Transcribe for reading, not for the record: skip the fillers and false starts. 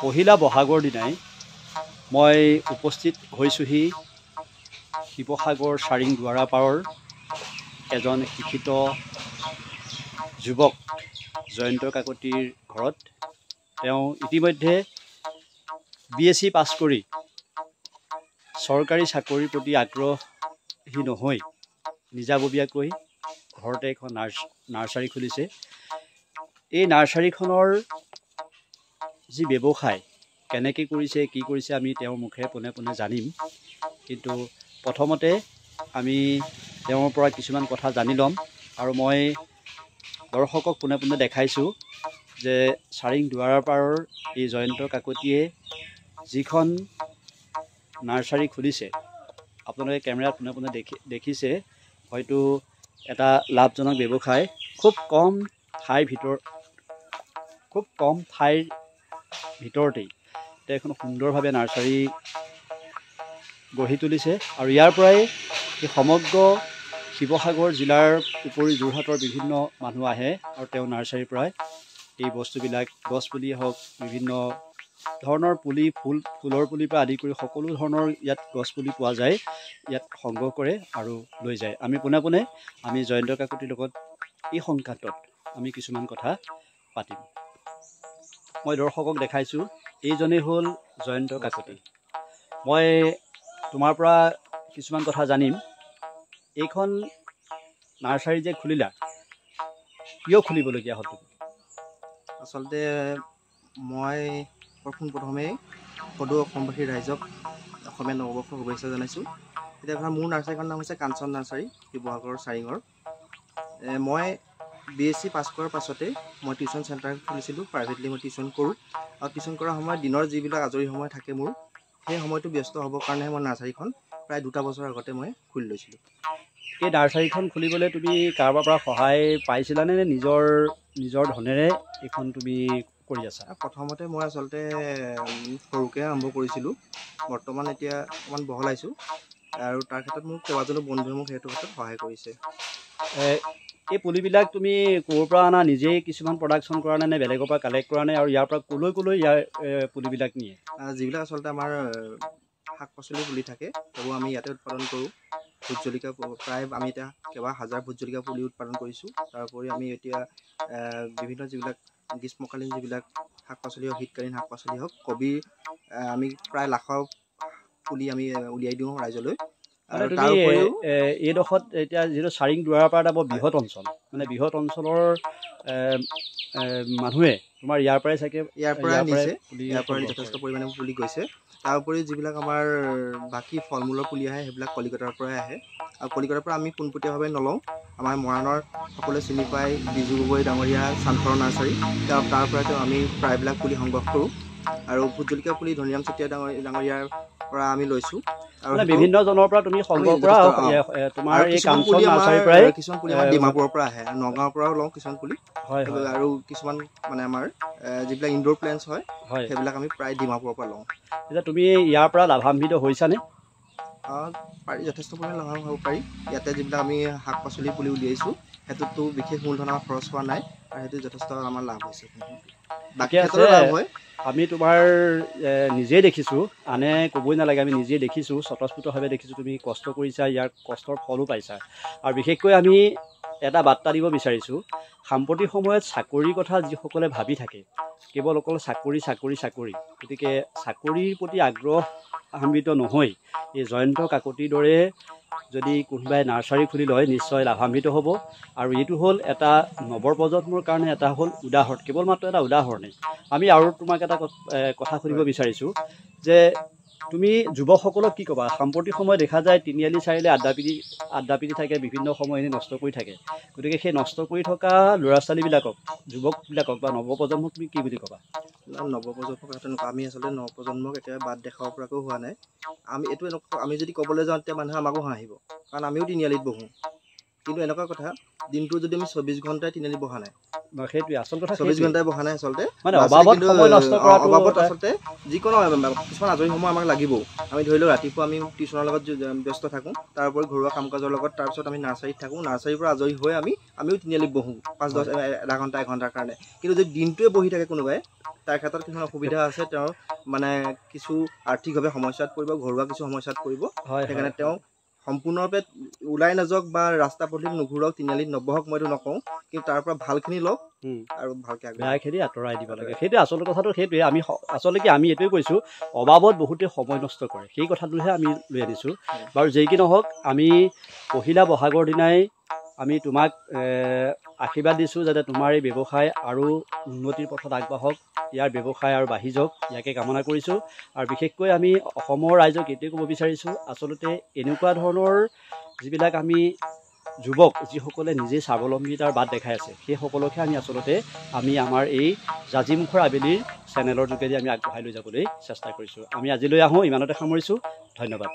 পহিলা বহাগৰ দিনাই মই উপস্থিত হৈছোহি শিৱসাগৰ চাৰিং দুৱাৰাপাৰৰ এজন শিক্ষিত যুৱক জয়ন্ত কাকতিৰ ঘৰত। তেওঁ ইতিমধ্যে BSc পাছ কৰি চৰকাৰী চাকৰিৰ প্ৰতি আগ্ৰহী নহৈ নিজাববীয়াকৈ ঘৰতে এখন নাৰ্চাৰী খুলিছে। এই নাৰ্চাৰীখনৰ যি ব্যৱসায় কেনেকৈ কৰিছে কি কৰিছে আমি তেওঁৰ মুখে পোনে পোনে জানিম। কিন্তু প্ৰথমতে আমি তেওঁৰ পৰা কিছুমান কথা জানি ল'ম। আৰু মই দৰ্শকক পোনে পোনে দেখাইছোঁ যে চাৰিং দুৱাৰাপাৰৰ এই জয়ন্ত কাকতিয়ে যিখন নাৰ্চাৰী খুলিছে, আপোনালোকে কেমেৰাত পোনে পোনে দেখিছে, হয়তো এটা লাভজনক ব্যৱসায়। খুব কম ঠাইৰ ভিতৰতেই তেওঁ এখন সুন্দৰভাৱে নাৰ্চাৰী গঢ়ি তুলিছে। আৰু ইয়াৰ পৰাই এই সমগ্ৰ শিৱসাগৰ জিলাৰ উপৰি যোৰহাটৰ বিভিন্ন মানুহ আহে আৰু তেওঁ নাৰ্চাৰীৰ পৰাই এই বস্তুবিলাক গছপুলিয়ে হওক, বিভিন্ন ধৰণৰ পুলি, ফুলৰ পুলিৰ পৰা আদি কৰি সকলো ধৰণৰ ইয়াত গছপুলি পোৱা যায়। ইয়াত সংগ্ৰহ কৰে আৰু লৈ যায়। আমি পোনে পোনে আমি জয়ন্ত কাকতিৰ লগত এই সংক্ৰান্তত আমি কিছুমান কথা পাতিম। মই দৰ্শকক দেখাইছোঁ, এইজনেই হ'ল জয়ন্ত কাকতি। মই তোমাৰ পৰা কিছুমান কথা জানিম। এইখন নাৰ্চাৰী যে খুলিলা, কিয় খুলিবলগীয়া হ'ল? আচলতে মই পোনপ্ৰথমেই সদৌ অসমবাসী ৰাইজক অসমীয়া নৱবৰ্ষৰ শুভেচ্ছা জনাইছোঁ। এতিয়া মোৰ নাৰ্চাৰীখনৰ নাম হৈছে কাঞ্চন নাৰ্চাৰী, শিৱসাগৰ চাৰিঙৰ। মই BSc পাছ কৰাৰ পাছতেই মই টিউশ্যন চেণ্টাৰ খুলিছিলোঁ। প্ৰাইভেটলি মই টিউশ্যন কৰোঁ আৰু টিউশ্যন কৰাৰ সময়ত দিনৰ যিবিলাক আজৰি সময় থাকে মোৰ, সেই সময়টো ব্যস্ত হ'বৰ কাৰণেহে মই নাৰ্চাৰীখন প্ৰায় 2 বছৰ আগতে মই খুলি লৈছিলোঁ। এই নাৰ্চাৰীখন খুলিবলৈ তুমি কাৰোবাৰ পৰা সহায় পাইছিলানে নে নিজৰ ধনেৰে এইখন তুমি কৰি আছা? প্ৰথমতে মই আচলতে সৰুকৈ আৰম্ভ কৰিছিলোঁ। বৰ্তমান এতিয়া অকণমান বহলাইছোঁ আৰু তাৰ ক্ষেত্ৰত মোৰ কেইবাজনো বন্ধুৱে মোক সেইটো ক্ষেত্ৰত সহায় কৰিছে। এই পুলিবিলাক তুমি ক'ৰ পৰা আনা? নিজেই কিছুমান প্ৰডাকশ্যন কৰা নে বেলেগৰ পৰা কালেক্ট কৰা নে? আৰু ইয়াৰ পৰা ক'লৈ ইয়াৰ পুলিবিলাক নিয়ে? যিবিলাক আচলতে আমাৰ শাক পাচলিৰ পুলি থাকে সেইবোৰ আমি ইয়াতে উৎপাদন কৰোঁ। ভোট জলকীয়া প্ৰায় আমি এতিয়া কেইবা হাজাৰ ভোট জলকীয়া পুলি উৎপাদন কৰিছোঁ। তাৰোপৰি আমি এতিয়া বিভিন্ন যিবিলাক গ্ৰীষ্মকালীন যিবিলাক শাক পাচলি হওক, শীতকালীন শাক পাচলি হওক, কবি আমি প্ৰায় লাখৰ পুলি আমি উলিয়াই দিওঁ ৰাইজলৈ। আৰু তাৰ উপৰিও এইডোখৰত এতিয়া যিহেতু চাৰিং দুৱাৰাপাৰ এটা বৰ বৃহৎ অঞ্চল, মানে বৃহৎ অঞ্চলৰ মানুহে তোমাৰ ইয়াৰ পৰাই যথেষ্ট পৰিমাণে পুলি গৈছে। তাৰ উপৰি যিবিলাক আমাৰ বাকী ফল মূলৰ পুলি আহে সেইবিলাক কলিকতাৰ পৰাই আহে। আৰু কলিকতাৰ পৰা আমি পোনপটীয়াভাৱে নলওঁ। আমাৰ মৰাণৰ সকলোৱে চিনি পায় বিজু গগৈ ডাঙৰীয়া চানফ্লাৱাৰ নাৰ্চাৰী, তাৰ পৰা আমি প্ৰায়বিলাক পুলি সংগ্ৰহ কৰোঁ। আৰু ভোট জলকীয়া পুলি ধনীৰাম চেতিয়া ডাঙৰীয়াৰ পৰা আমি লৈছোঁ। আৰু বিভিন্ন জনৰ পৰা তুমি সংগ্ৰহ কৰা। তোমাৰ এই কাঞ্চন নাৰ্চাৰীৰ পৰাই কিছুমান পুলি আমাৰ ডিমাপুৰৰ পৰা আহে, নগাঁৱৰ পৰাও লওঁ কিছুমান পুলি। আৰু কিছুমান মানে আমাৰ যিবিলাক ইনডোৰ প্লেণ্টছ হয় সেইবিলাক আমি প্ৰায় ডিমাপুৰৰ পৰা লওঁ। এতিয়া তুমি ইয়াৰ পৰা লাভান্বিত হৈছানে? পাৰি, যথেষ্ট পৰিমাণে লাভান্বিত হ'ব পাৰি। ইয়াতে যিবিলাক আমি শাক পাচলি পুলি উলিয়াইছোঁ সেইটোতো বিশেষ মূলধন আমাৰ খৰচ হোৱা নাই আৰু সেইটো যথেষ্ট আমাৰ লাভ হৈছে। বাকী ক্ষেত্ৰতো লাভ হয়। আমি তোমাৰ নিজেই দেখিছোঁ, আনে ক'বই নালাগে, আমি নিজেই দেখিছোঁ, স্বতঃস্ফূৰ্তভাৱে দেখিছোঁ তুমি কষ্ট কৰিছা, ইয়াৰ কষ্টৰ ফলো পাইছা। আৰু বিশেষকৈ আমি এটা বাৰ্তা দিব বিচাৰিছোঁ, সাম্প্ৰতিক সময়ত চাকৰিৰ কথা যিসকলে ভাবি থাকে, কেৱল অকল চাকৰি, গতিকে চাকৰিৰ প্ৰতি আগ্ৰহান্বিত নহৈ এই জয়ন্ত কাকতিৰ দৰে যদি কোনোবাই নাৰ্চাৰী খুলি লয় নিশ্চয় লাভান্বিত হ'ব। আৰু এইটো হ'ল এটা নৱপ্ৰজন্মৰ কাৰণে এটা হ'ল উদাহৰণ, কেৱল মাত্ৰ এটা উদাহৰণেই। আমি আৰু তোমাক এটা কথা সুধিব বিচাৰিছোঁ যে তুমি যুৱকসকলক কি ক'বা? সাম্প্ৰতিক সময় দেখা যায় তিনিআলি চাৰিআলি আড্ডা পিটি থাকে, বিভিন্ন সময় এনে নষ্ট কৰি থাকে। গতিকে সেই নষ্ট কৰি থকা ল'ৰা ছোৱালীবিলাকক, যুৱকবিলাকক বা নৱপ্ৰজন্মক তুমি কি বুলি ক'বা? নৱপ্ৰজন্মক তেনেকুৱা আমি আচলতে নৱপ্ৰজন্মক একেবাৰে বাদ দেখাব পৰাকৈ হোৱা নাই। আমি যদি ক'বলৈ যাওঁ তেতিয়া মানুহে আমাকো হাঁহিব, কাৰণ আমিও তিনিআলিত বহোঁ। কিন্তু এনেকুৱা কথা দিনটো যদি আমি 24 ঘণ্টাই তিনিআলি বহা নাই সেইটোৱে আচল কথা 24 ঘণ্টাই বহা নাই আচলতে মানে অবাবত সময় নষ্ট কৰাটো অবাবত আচলতে যিকোনো কিছুমান আজৰি সময় আমাক লাগিব আমি ধৰি লওঁ ৰাতিপুৱা আমি টিউশ্যনৰ লগত ব্যস্ত থাকোঁ তাৰ উপৰি ঘৰুৱা কাম কাজৰ লগত তাৰপিছত আমি নাৰ্চাৰীত থাকোঁ নাৰ্চাৰীৰ পৰা আজৰি হৈ আমিও তিনিআলিত বহোঁ 5-10 আধা ঘণ্টা 1 ঘণ্টাৰ কাৰণে কিন্তু যদি দিনটোৱে বহি থাকে কোনোবাই তাৰ ক্ষেত্ৰত কিছুমান অসুবিধা আছে তেওঁৰ মানে কিছু আৰ্থিকভাৱে সমস্যাত পৰিব ঘৰুৱা কিছু সমস্যাত পৰিব সেইকাৰণে তেওঁ সম্পূৰ্ণৰূপে ওলাই নাযাওক বা ৰাস্তা পদূলিত নুঘূৰক তিনিআলিত নবহক মইতো নকওঁ কিন্তু তাৰ পৰা ভালখিনি লওক আৰু ভালকৈ বেয়াখিনি আঁতৰাই দিব লাগে সেইটোৱে আচল কথাটো সেইটোৱে আমি আচলতে কি আমি এইটোৱে কৈছোঁ অবাবত বহুতে সময় নষ্ট কৰে সেই কথাটোহে আমি লৈ আনিছোঁ বাৰু যেই কি নহওক আমি পহিলা বহাগৰ দিনাই আমি তোমাক আশীৰ্বাদ দিছোঁ যাতে তোমাৰ এই ব্যৱসায় আৰু উন্নতিৰ পথত আগবাঢ়ক ইয়াৰ ব্যৱসায় আৰু বাঢ়ি যাওক ইয়াকে কামনা কৰিছোঁ আৰু বিশেষকৈ আমি অসমৰ ৰাইজক এইটোৱে ক'ব বিচাৰিছোঁ আচলতে এনেকুৱা ধৰণৰ যিবিলাক আমি যুৱক যিসকলে নিজে স্বাৱলম্বিতাৰ বাট দেখাই আছে সেইসকলকহে আমি আমাৰ এই জাজিমুখৰ আবেলিৰ চেনেলৰ যোগেদি আমি আগবঢ়াই লৈ যাবলৈ চেষ্টা কৰিছোঁ আমি আজিলৈ আহোঁ ইমানতে সামৰিছোঁ ধন্যবাদ